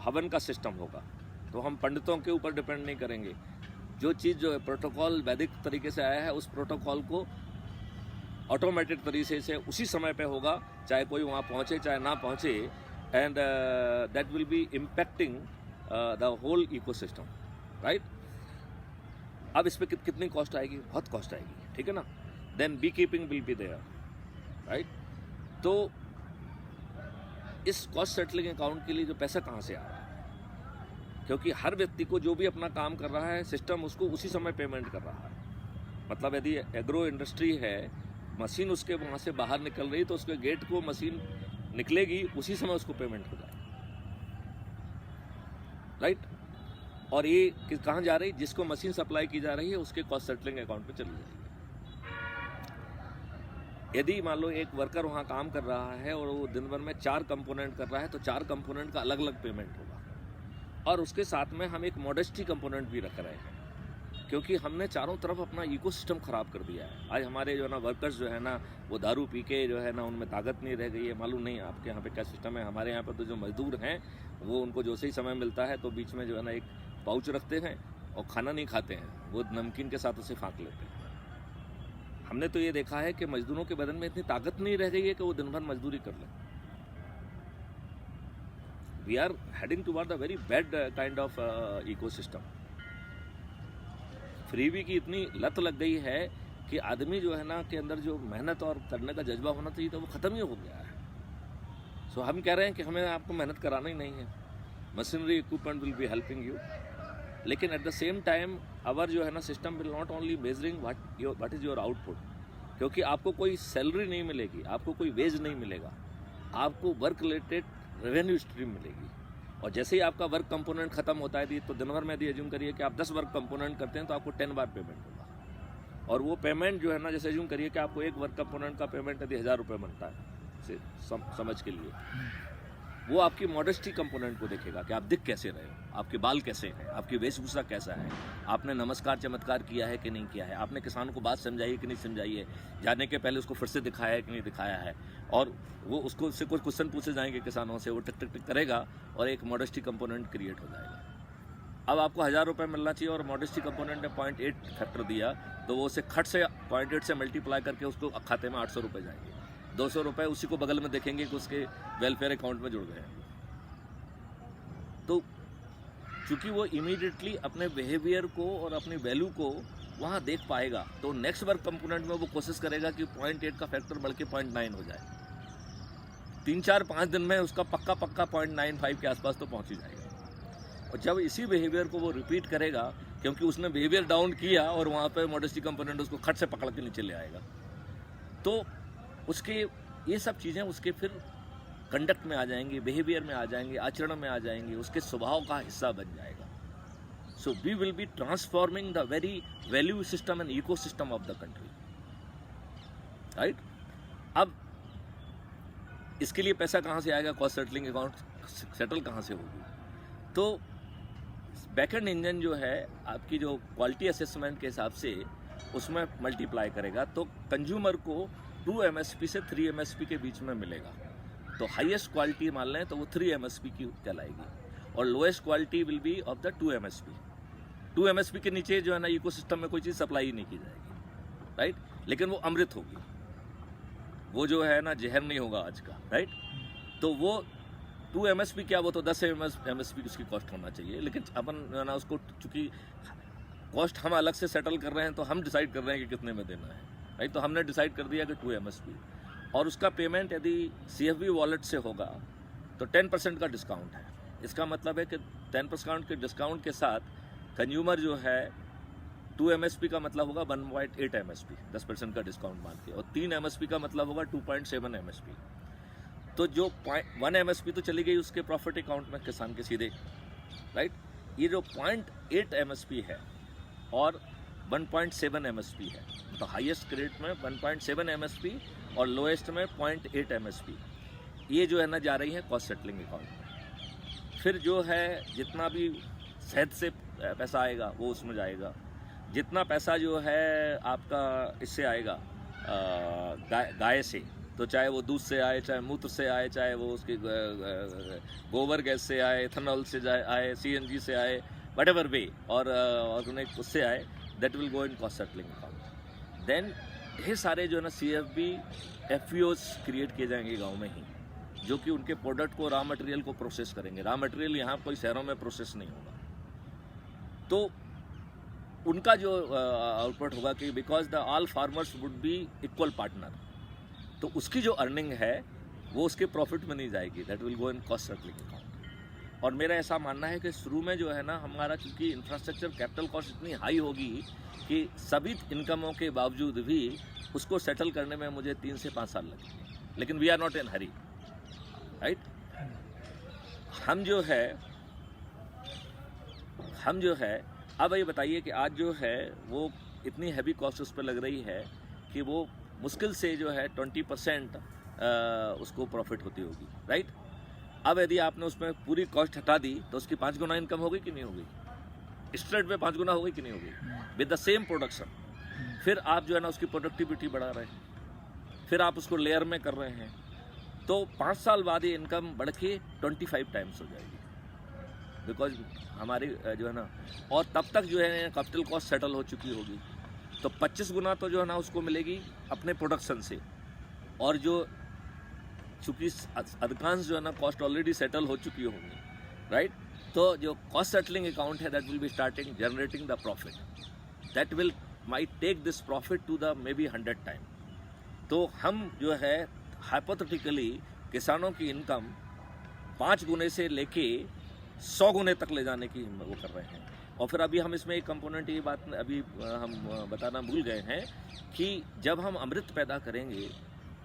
S2: हवन का सिस्टम होगा। तो हम पंडितों के ऊपर डिपेंड नहीं करेंगे। जो चीज़ जो है प्रोटोकॉल वैदिक तरीके से आया है उस प्रोटोकॉल को ऑटोमेटेड तरीके से उसी समय पे होगा, चाहे कोई वहाँ पहुँचे चाहे ना पहुँचे, and that will be impacting the whole ecosystem, right. अब इस पर कितनी कॉस्ट आएगी? बहुत कॉस्ट आएगी, ठीक है ना। Then be keeping will be there, right. तो इस कॉस्ट सेटलिंग अकाउंट के लिए जो पैसा कहाँ से आ रहा है? क्योंकि हर व्यक्ति को जो भी अपना काम कर रहा है सिस्टम उसको उसी समय पेमेंट कर रहा है। मतलब यदि एग्रो इंडस्ट्री है, मशीन उसके वहाँ से बाहर निकल रही तो उसके गेट को मशीन निकलेगी उसी समय उसको पेमेंट हो जाएगी, राइट। और ये कहाँ जा रही? जिसको मशीन सप्लाई की जा रही है उसके कॉस्ट सेटलिंग अकाउंट पे चली जाएगी। यदि मान लो एक वर्कर वहाँ काम कर रहा है और वो दिन भर में 4 कंपोनेंट कर रहा है तो 4 कंपोनेंट का अलग अलग पेमेंट होगा। और उसके साथ में हम एक मॉडेस्टी कंपोनेंट भी रख रहे हैं, क्योंकि हमने चारों तरफ अपना इकोसिस्टम ख़राब कर दिया है। आज हमारे जो है ना वर्कर्स जो है ना वो दारू पी के जो है ना उनमें ताकत नहीं रह गई है। मालूम नहीं आपके यहाँ पे क्या सिस्टम है। हमारे यहाँ पर तो जो मजदूर हैं वो उनको जो से ही समय मिलता है तो बीच में जो है ना एक पाउच रखते हैं और खाना नहीं खाते हैं, वो नमकीन के साथ उसे फाँक लेते हैं। हमने तो ये देखा है कि मजदूरों के बदन में इतनी ताकत नहीं रह गई है कि वो दिन भर मजदूरी कर लें। We are heading toward a very bad kind of ecosystem. Freebie की इतनी लत लग गई है कि आदमी जो है ना के अंदर जो मेहनत और करने का जज्बा होना चाहिए तो वो ख़त्म ही हो गया है। सो हम कह रहे हैं कि हमें आपको मेहनत कराना ही नहीं है, machinery equipment will be helping you, लेकिन एट द सेम टाइम अवर जो है ना system will not only measuring what is your output, क्योंकि आपको कोई सैलरी नहीं मिलेगी, आपको कोई वेज नहीं मिलेगा, आपको वर्क रिलेटेड रेवेन्यू स्ट्रीम मिलेगी। और जैसे ही आपका वर्क कंपोनेंट खत्म होता है तो दिन भर में यदि एज्यूम करिए कि आप 10 वर्क कंपोनेंट करते हैं तो आपको 10 बार पेमेंट होगा। और वो पेमेंट जो है ना, जैसे एज्यूम करिए कि आपको एक वर्क कंपोनेंट का पेमेंट यदि 1000 रुपये बनता है समझ के लिए, वो आपकी मॉडेस्टी कंपोनेंट को देखेगा कि आप दिख कैसे रहे हो, आपके बाल कैसे हैं, आपकी वेशभूषा कैसा है, आपने नमस्कार चमत्कार किया है कि नहीं किया है, आपने किसानों को बात समझाई है कि नहीं समझाई है, जाने के पहले उसको फिर से दिखाया है कि नहीं दिखाया है। और वो उसको उससे कुछ क्वेश्चन पूछे जाएंगे किसानों से, वो टिक टिक टिक करेगा और एक मॉडेस्टी कंपोनेंट क्रिएट हो जाएगा। अब आपको 1000 रुपये मिलना चाहिए और मॉडेस्टी कंपोनेंट ने 0.8 फैक्टर दिया तो वो उसे खट से 0.8 से मल्टीप्लाई करके उसको खाते में 800 रुपये जाएंगे। 200 रुपये उसी को बगल में देखेंगे कि उसके वेलफेयर अकाउंट में जुड़ गए हैं। तो चूंकि वो इमीडिएटली अपने बिहेवियर को और अपनी वैल्यू को वहाँ देख पाएगा तो नेक्स्ट वर्क कंपोनेंट में वो कोशिश करेगा कि 0.8 का फैक्टर बढ़ के 0.9 हो जाए। 3-4-5 दिन में उसका पक्का 0.95 के आसपास तो पहुँच ही जाएगा। और जब इसी बिहेवियर को वो रिपीट करेगा, क्योंकि उसने बिहेवियर डाउन किया और वहाँ पे मॉडेस्टी कंपोनेंट उसको खट से पकड़ के नीचे ले आएगा, तो उसके ये सब चीज़ें उसके फिर कंडक्ट में आ जाएंगी, बिहेवियर में आ जाएंगी, आचरण में आ जाएंगी, उसके स्वभाव का हिस्सा बन जाएगा। So we will be transforming the very value system and eco system of the country, right. अब इसके लिए पैसा कहाँ से आएगा? कॉस्ट सेटलिंग अकाउंट सेटल कहाँ से होगी? तो बैकएंड इंजन जो है आपकी जो क्वालिटी असेसमेंट के हिसाब से उसमें मल्टीप्लाई करेगा तो कंज्यूमर को 2 MSP से 3 MSP के बीच में मिलेगा। तो हाईएस्ट क्वालिटी मान लें तो वो 3 MSP की कहलाएगी और lowest quality will be of the 2 MSP। 2 MSP के नीचे जो है ना इकोसिस्टम में कोई चीज़ सप्लाई ही नहीं की जाएगी, राइट। लेकिन वो अमृत होगी, वो जो है ना जहर नहीं होगा आज का, राइट। तो वो 2 MSP क्या, वो तो 10 MSP उसकी कॉस्ट होना चाहिए। लेकिन अपन जो है ना उसको चूँकि कॉस्ट हम अलग से सेटल कर रहे हैं तो हम डिसाइड कर रहे हैं कि कितने में देना है, राइट। तो हमने डिसाइड कर दिया कि 2 MSP और उसका पेमेंट यदि CFB वॉलेट से होगा तो 10% का डिस्काउंट है। इसका मतलब है कि 10% के डिस्काउंट के साथ कंज्यूमर जो है 2 MSP का मतलब होगा 1.8 MSP, 10% का डिस्काउंट मान के, और 3 MSP का मतलब होगा 2.7 MSP। तो जो 1 MSP तो चली गई उसके प्रॉफिट अकाउंट में किसान के सीधे, राइट। ये जो 0.8 MSP है और 1.7 MSP है, तो हाईएस्ट क्रेडिट में 1.7 MSP और लोएस्ट में 0.8 MSP, ये जो है ना जा रही है कॉस्ट सेटलिंग अकाउंट में। फिर जो है जितना भी शहद से पैसा आएगा वो उसमें जाएगा, जितना पैसा जो है आपका इससे आएगा गाय से, तो चाहे वो दूध से आए, चाहे मूत्र से आए, चाहे वो उसके गोबर गैस से आए, इथेनॉल से आए, CNG से आए, वट वे, और ऑर्गेनिक उससे आए, that will go in cost settling account. देन ये सारे जो है ना CFB FPOs क्रिएट किए जाएंगे गांव में ही, जो कि उनके प्रोडक्ट को, रॉ मटेरियल को प्रोसेस करेंगे। रॉ मटेरियल यहाँ कोई शहरों में प्रोसेस नहीं होगा, तो उनका जो आउटपुट होगा कि because the all farmers would be equal partner, तो उसकी जो अर्निंग है वो उसके प्रॉफिट में नहीं जाएगी, that will go in cost settling account. और मेरा ऐसा मानना है कि शुरू में जो है ना हमारा, क्योंकि इंफ्रास्ट्रक्चर कैपिटल कॉस्ट इतनी हाई होगी कि सभी इनकमों के बावजूद भी उसको सेटल करने में मुझे 3 से 5 साल लगेंगे, लेकिन we are not in hurry, right. हम जो है अब ये बताइए कि आज जो है वो इतनी हैवी कॉस्ट उस पर लग रही है कि वो मुश्किल से जो है 20% उसको प्रॉफिट होती होगी, राइट। अब यदि आपने उसमें पूरी कॉस्ट हटा दी तो उसकी 5 गुना इनकम होगी कि नहीं होगी, स्ट्रेट में 5 गुना होगी कि नहीं होगी विद द सेम प्रोडक्शन। फिर आप जो है ना उसकी प्रोडक्टिविटी बढ़ा रहे हैं, फिर आप उसको लेयर में कर रहे हैं, तो 5 साल बाद ये इनकम बढ़ के 25 टाइम्स हो जाएगी, बिकॉज हमारी जो है ना, और तब तक जो है कैपिटल कॉस्ट सेटल हो चुकी होगी, तो 25 गुना तो जो है ना उसको मिलेगी अपने प्रोडक्शन से, और जो चूँकि अधिकांश जो है ना कॉस्ट ऑलरेडी सेटल हो चुकी होंगी, राइट। तो जो कॉस्ट सेटलिंग अकाउंट है that will be starting generating the profit, that will might take this profit to the may be 100 time. तो हम जो है हाइपोथेटिकली किसानों की इनकम 5 गुने से लेके 100 गुने तक ले जाने की वो कर रहे हैं। और फिर अभी हम इसमें एक कंपोनेंट, ये बात अभी हम बताना भूल गए हैं कि जब हम अमृत पैदा करेंगे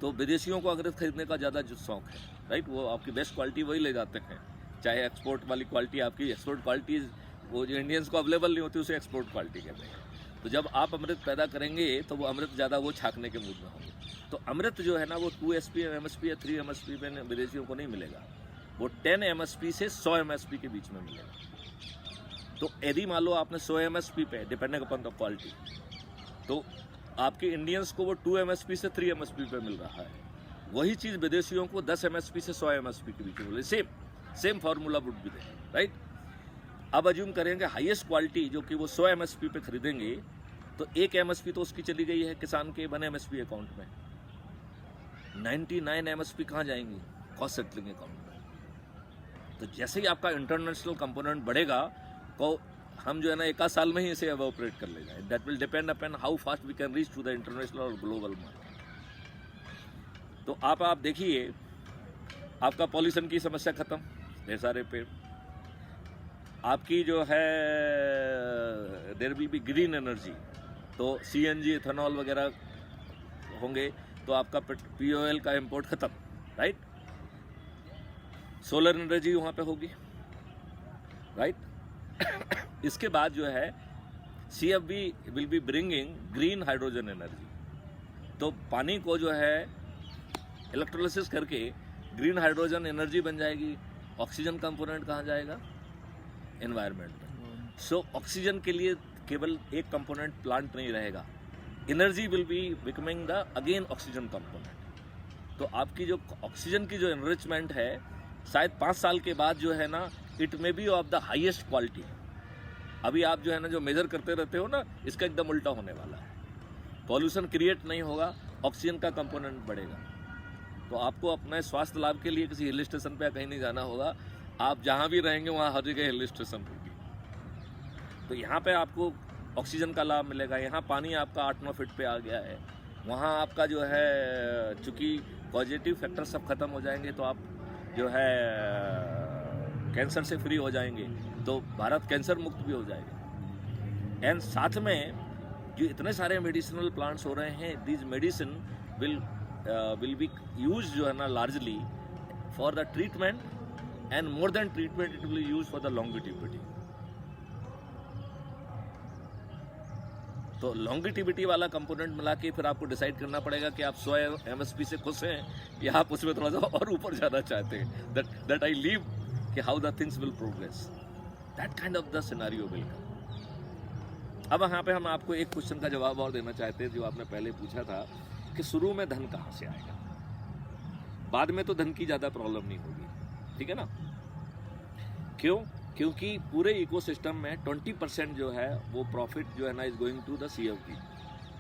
S2: तो विदेशियों को अमृत खरीदने का ज़्यादा जो शौक है, राइट। वो आपकी बेस्ट क्वालिटी वही ले जाते हैं, चाहे एक्सपोर्ट वाली क्वालिटी, आपकी एक्सपोर्ट क्वालिटी वो जो इंडियंस को अवेलेबल नहीं होती उसे एक्सपोर्ट क्वालिटी कहते हैं। तो जब आप अमृत पैदा करेंगे तो वो अमृत ज़्यादा वो छाकने के मूड में होंगे। तो अमृत जो है ना वो 2 MSP या 3 MSP में विदेशियों को नहीं मिलेगा, वो 10 MSP से 100 MSP के बीच में मिलेगा। तो यदि मान लो आपने 100 MSP पे, डिपेंडिंग अपॉन द क्वालिटी, तो आपके इंडियंस को वो 2 MSP से 3 MSP पे मिल रहा है। वही चीज़ विदेशियों को 10 MSP से 100 MSP के बीच में मिले, same formula would be there, right. अब अज्यूम करेंगे हाईएस्ट क्वालिटी जो कि वो 100 MSP पे खरीदेंगे, तो 1 MSP तो उसकी चली गई है किसान के 1 MSP अकाउंट में, 99 MSP कहाँ जाएंगी, कॉस्ट सेटलिंग अकाउंट में। तो जैसे ही आपका इंटरनेशनल कंपोनेंट बढ़ेगा तो हम जो है ना 1 साल में ही इसे एवोपरेट कर ले जाए, that will depend upon how fast we can reach to the international और ग्लोबल मार्केट। तो आप देखिए, आपका पॉल्यूशन की समस्या खत्म, ढेर सारे पेड़, आपकी जो है there will be green energy, तो CNG इथेनॉल वगैरह होंगे, तो आपका POL का इंपोर्ट खत्म, राइट। सोलर एनर्जी वहाँ पे होगी, राइट। इसके बाद जो है CFB will be bringing green hydrogen energy, तो पानी को जो है इलेक्ट्रोलिसिस करके ग्रीन हाइड्रोजन एनर्जी बन जाएगी। ऑक्सीजन कंपोनेंट कहाँ जाएगा, एनवायरनमेंट में। सो ऑक्सीजन के लिए केवल एक कंपोनेंट प्लांट नहीं रहेगा, energy will be becoming the again oxygen component. तो आपकी जो ऑक्सीजन की जो एनरिचमेंट है शायद 5 साल के बाद जो है ना it may be of the highest quality. अभी आप जो है ना जो मेजर करते रहते हो ना, इसका एकदम उल्टा होने वाला है। पॉल्यूशन क्रिएट नहीं होगा, ऑक्सीजन का कंपोनेंट बढ़ेगा। तो आपको अपने स्वास्थ्य लाभ के लिए किसी हिल स्टेशन पे कहीं नहीं जाना होगा, आप जहाँ भी रहेंगे वहाँ हर जगह हिल स्टेशन होगी। तो यहाँ पे आपको ऑक्सीजन का लाभ मिलेगा। यहाँ पानी आपका 8-9 फीट पे आ गया है, वहाँ आपका जो है चूँकि पॉजिटिव फैक्टर सब खत्म हो जाएंगे, तो आप जो है कैंसर से फ्री हो जाएंगे, तो भारत कैंसर मुक्त भी हो जाएगा। एंड साथ में जो इतने सारे मेडिसिनल प्लांट्स हो रहे हैं, these medicine will be use जो है ना largely for the treatment, and more than treatment, it will be used for the longevity. तो लॉन्गिटिविटी वाला कंपोनेंट मिला के फिर आपको डिसाइड करना पड़ेगा कि आप 100 MSP से खुश हैं या आप उसमें थोड़ा सा और ऊपर जाना चाहते हैं. दैट आई लीव कि how the things will progress. That kind of the scenario will come. अब यहाँ पे हम आपको एक क्वेश्चन का जवाब और देना चाहते हैं जो आपने पहले पूछा था कि शुरू में धन कहाँ से आएगा. बाद में तो धन की ज़्यादा प्रॉब्लम नहीं होगी, ठीक है ना. क्यों? क्योंकि पूरे इकोसिस्टम में 20% जो है वो प्रॉफिट जो है ना is going to the CFB.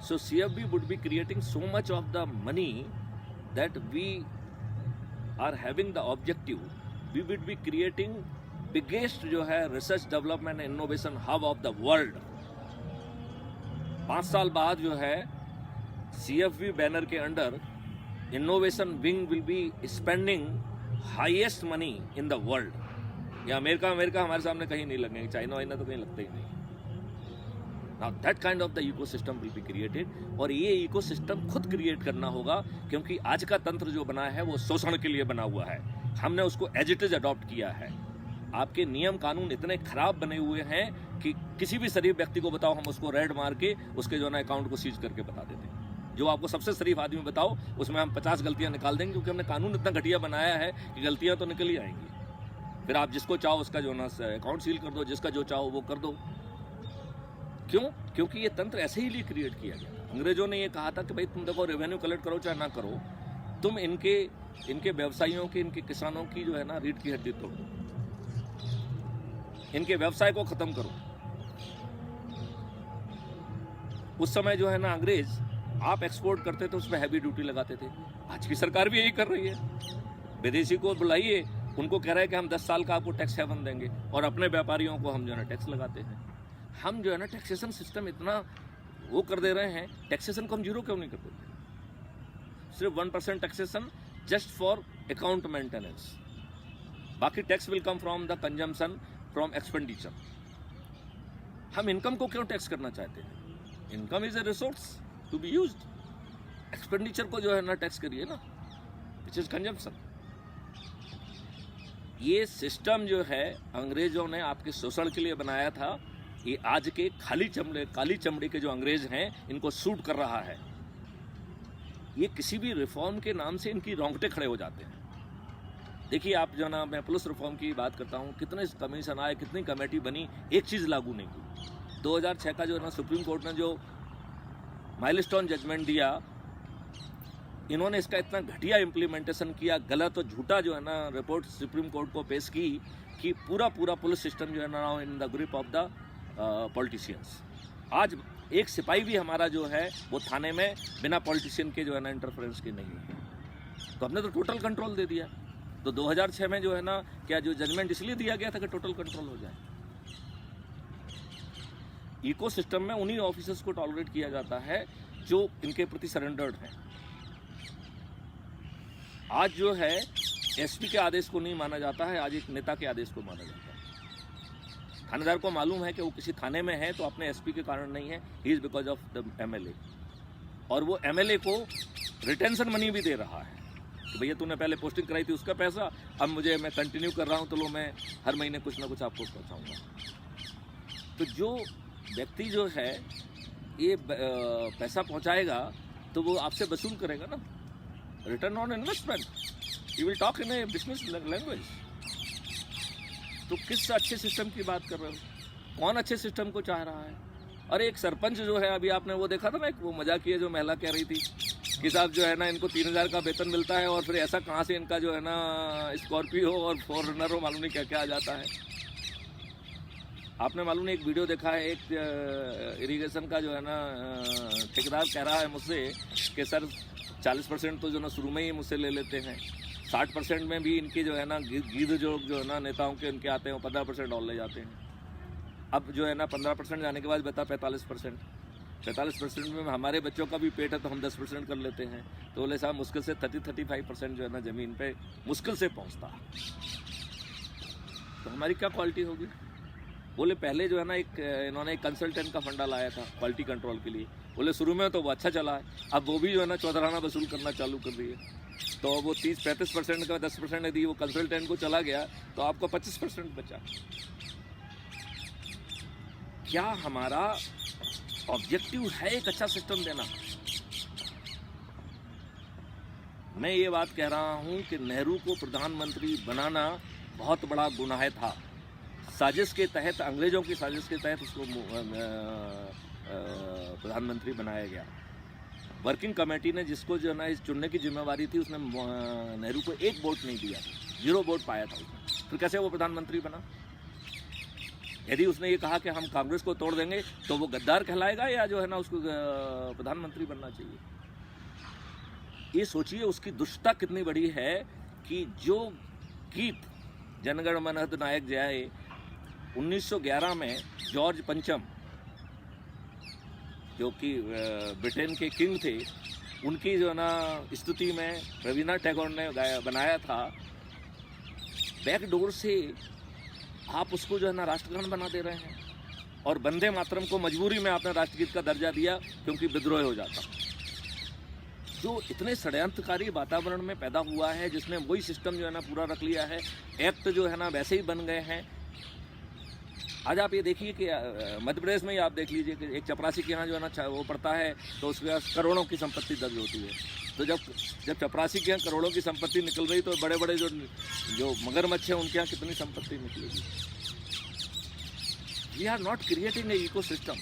S2: So CFB would be creating so much of the money that we are having the objective. We would be creating biggest जो है research development innovation hub of the world. 5 साल बाद जो है CFB banner के under innovation wing will be spending highest money in the world. या America हमारे सामने कहीं नहीं लगेंगे, चाइना तो कहीं लगता ही नहीं. Now that kind of the ecosystem will be created. और ये इकोसिस्टम खुद क्रिएट करना होगा क्योंकि आज का तंत्र जो बना है वो शोषण के लिए बना हुआ है. हमने उसको एज इट इज अडॉप्ट किया है. आपके नियम कानून इतने खराब बने हुए हैं कि किसी भी शरीफ व्यक्ति को बताओ, हम उसको रेड मार के उसके जो है ना अकाउंट को सीज करके बता देते हैं. जो आपको सबसे शरीफ आदमी बताओ उसमें हम 50 गलतियां निकाल देंगे क्योंकि हमने कानून इतना घटिया बनाया है कि गलतियां तो निकल ही आएंगी. फिर आप जिसको चाहो उसका जो ना अकाउंट सील कर दो, जिसका जो चाहो वो कर दो. क्यों? क्योंकि ये तंत्र ऐसे ही लिए क्रिएट किया गया. अंग्रेजों ने ये कहा था कि भाई तुम देखो रेवेन्यू कलेक्ट करो चाहे ना करो, तुम इनके व्यवसायियों की, इनके किसानों की जो है ना रीढ़ की हड्डी तोड़ दो, इनके व्यवसाय को खत्म करो. उस समय जो है ना अंग्रेज आप एक्सपोर्ट करते थे उसमें हैवी ड्यूटी लगाते थे. आज की सरकार भी यही कर रही है. विदेशी को बुलाइए, उनको कह रहे हैं कि हम 10 साल का आपको टैक्स हेवन देंगे और अपने व्यापारियों को हम जो है ना टैक्स लगाते हैं. हम जो है ना टैक्सेशन सिस्टम इतना वो कर दे रहे हैं, टैक्सेशन को हम जीरो क्यों नहीं कर देते. सिर्फ 1% taxation just for account maintenance. बाकी tax will come from the consumption, from expenditure. हम इनकम को क्यों टैक्स करना चाहते हैं? Income is a resource to be used. Expenditure को जो है ना टैक्स करिए ना, विच इज कंजम्पशन. ये सिस्टम जो है अंग्रेजों ने आपके शोषण के लिए बनाया था. ये आज के काली चमड़े के जो अंग्रेज हैं इनको सूट कर रहा है. ये किसी भी रिफॉर्म के नाम से इनकी रोंगटे खड़े हो जाते हैं. देखिए आप जो ना, मैं पुलिस रिफॉर्म की बात करता हूँ, कितने कमीशन आए, कितनी कमेटी बनी, एक चीज़ लागू नहीं हुई. 2006 का जो है ना सुप्रीम कोर्ट ने जो माइलस्टोन जजमेंट दिया, इन्होंने इसका इतना घटिया इम्प्लीमेंटेशन किया, गलत और झूठा जो है ना रिपोर्ट सुप्रीम कोर्ट को पेश की कि पूरा पुलिस सिस्टम जो है ना in the grip of the politicians. आज एक सिपाही भी हमारा जो है वो थाने में बिना पॉलिटिशियन के जो है ना इंटरफेरेंस के नहीं है. तो हमने तो टोटल कंट्रोल दे दिया. तो 2006 में जो है ना क्या जो जजमेंट इसलिए दिया गया था कि टोटल कंट्रोल हो जाए. इकोसिस्टम में उन्हीं ऑफिसर्स को टॉलरेट किया जाता है जो इनके प्रति सरेंडर्ड हैं. आज जो है एसपी के आदेश को नहीं माना जाता है, आज एक नेता के आदेश को माना जाता है. थानेदार को मालूम है कि वो किसी थाने में है तो अपने एसपी के कारण नहीं है, he is because of the MLA. और वो MLA को रिटेंशन मनी भी दे रहा है कि भैया तूने पहले पोस्टिंग कराई थी उसका पैसा, अब मैं कंटिन्यू कर रहा हूँ तो लो मैं हर महीने कुछ ना कुछ आपको पहुँचाऊँगा. तो जो व्यक्ति जो है ये पैसा पहुँचाएगा तो वो आपसे वसूल करेगा ना. Return on investment, you will talk in A business language. तो किस अच्छे सिस्टम की बात कर रहे हो? कौन अच्छे सिस्टम को चाह रहा है? अरे एक सरपंच जो है, अभी आपने वो देखा था ना, एक वो मजाक किया जो महिला कह रही थी कि साहब जो है ना इनको 3000 का वेतन मिलता है और फिर ऐसा कहाँ से इनका जो है ना स्कॉर्पियो और फॉरनर हो मालूम नहीं क्या क्या आ जाता है. आपने मालूम नहीं एक वीडियो देखा है, एक इरिगेशन का जो है ना ठेकेदार कह रहा है मुझसे कि सर 40% तो जो ना शुरू में ही मुझसे ले लेते हैं, 60% में भी इनके जो है ना गीध जो है ना नेताओं के इनके आते हैं वो 15% और ले जाते हैं. अब जो है ना 15% जाने के बाद बता 45% में हमारे बच्चों का भी पेट है तो हम 10% कर लेते हैं. तो बोले साहब मुश्किल से 30-35% जो है ना ज़मीन पे मुश्किल से पहुंचता है. तो हमारी क्या क्वालिटी होगी? बोले पहले जो है ना इन्होंने एक कंसल्टेंट का फंडा लाया था क्वालिटी कंट्रोल के लिए. बोले शुरू में तो वो अच्छा चला है, अब वो भी जो है ना चौधराना वसूल करना चालू कर रही है. तो वो 30-35% का 10% यदि वो कंसल्टेंट को चला गया तो आपको 25% बचा। क्या हमारा ऑब्जेक्टिव है एक अच्छा सिस्टम देना? मैं ये बात कह रहा हूं कि नेहरू को प्रधानमंत्री बनाना बहुत बड़ा गुनाह था। साजिश के तहत, अंग्रेजों की साजिश के तहत उसको प्रधानमंत्री बनाया गया। वर्किंग कमेटी ने जिसको जो है ना इस चुनने की जिम्मेवारी थी, उसने नेहरू को एक वोट नहीं दिया, 0 वोट पाया था उसने। फिर कैसे वो प्रधानमंत्री बना? यदि उसने ये कहा कि हम कांग्रेस को तोड़ देंगे तो वो गद्दार कहलाएगा या जो है ना उसको प्रधानमंत्री बनना चाहिए? ये सोचिए उसकी दुष्टता कितनी बड़ी है कि जो गीत जनगण मन अधिनायक जय 1911 में जॉर्ज पंचम जो कि ब्रिटेन के किंग थे, उनकी जो है ना स्तुति में रविन्द्रनाथ टैगोर ने बनाया था, बैकडोर से आप उसको जो है ना राष्ट्रगान बना दे रहे हैं। और वंदे मातरम को मजबूरी में आपने राष्ट्रगीत का दर्जा दिया क्योंकि विद्रोह हो जाता। जो इतने षड्यंत्रकारी वातावरण में पैदा हुआ है, जिसने वही सिस्टम जो है ना पूरा रख लिया है, एक्ट जो है ना वैसे ही बन गए हैं। आज आप ये देखिए कि मध्य प्रदेश में ही आप देख लीजिए कि एक चपरासी के यहाँ जो है ना वो पड़ता है तो उसके पास करोड़ों की संपत्ति दर्ज होती है। तो जब चपरासी के यहाँ करोड़ों की संपत्ति निकल रही तो बड़े बड़े जो मगरमच्छ हैं उनके यहाँ कितनी संपत्ति निकलेगी? We are not creating a ecosystem.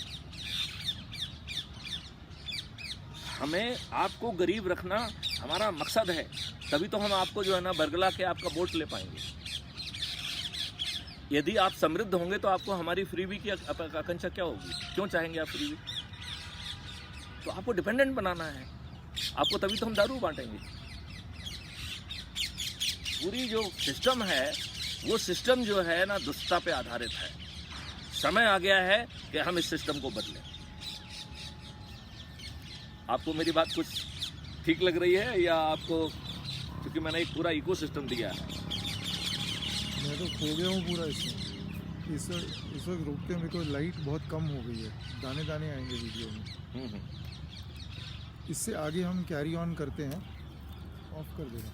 S2: हमें आपको गरीब रखना हमारा मकसद है, तभी तो हम आपको जो है ना बरगला के आपका वोट ले पाएंगे। यदि आप समृद्ध होंगे तो आपको हमारी फ्रीबी की आकांक्षा क्या होगी? क्यों चाहेंगे आप फ्रीबी? तो आपको डिपेंडेंट बनाना है आपको, तभी तो हम दारू बांटेंगे। पूरी जो सिस्टम है वो सिस्टम जो है ना दुष्टता पे आधारित है। समय आ गया है कि हम इस सिस्टम को बदलें। आपको मेरी बात कुछ ठीक लग रही है या आपको, क्योंकि मैंने एक पूरा इकोसिस्टम दिया है?
S1: मैं तो खो गया हूँ पूरा इसमें। इस वक्त रुकते मेरे को लाइट बहुत कम हो गई है, दाने दाने आएंगे वीडियो में। इससे आगे हम कैरी ऑन करते हैं। ऑफ कर देना।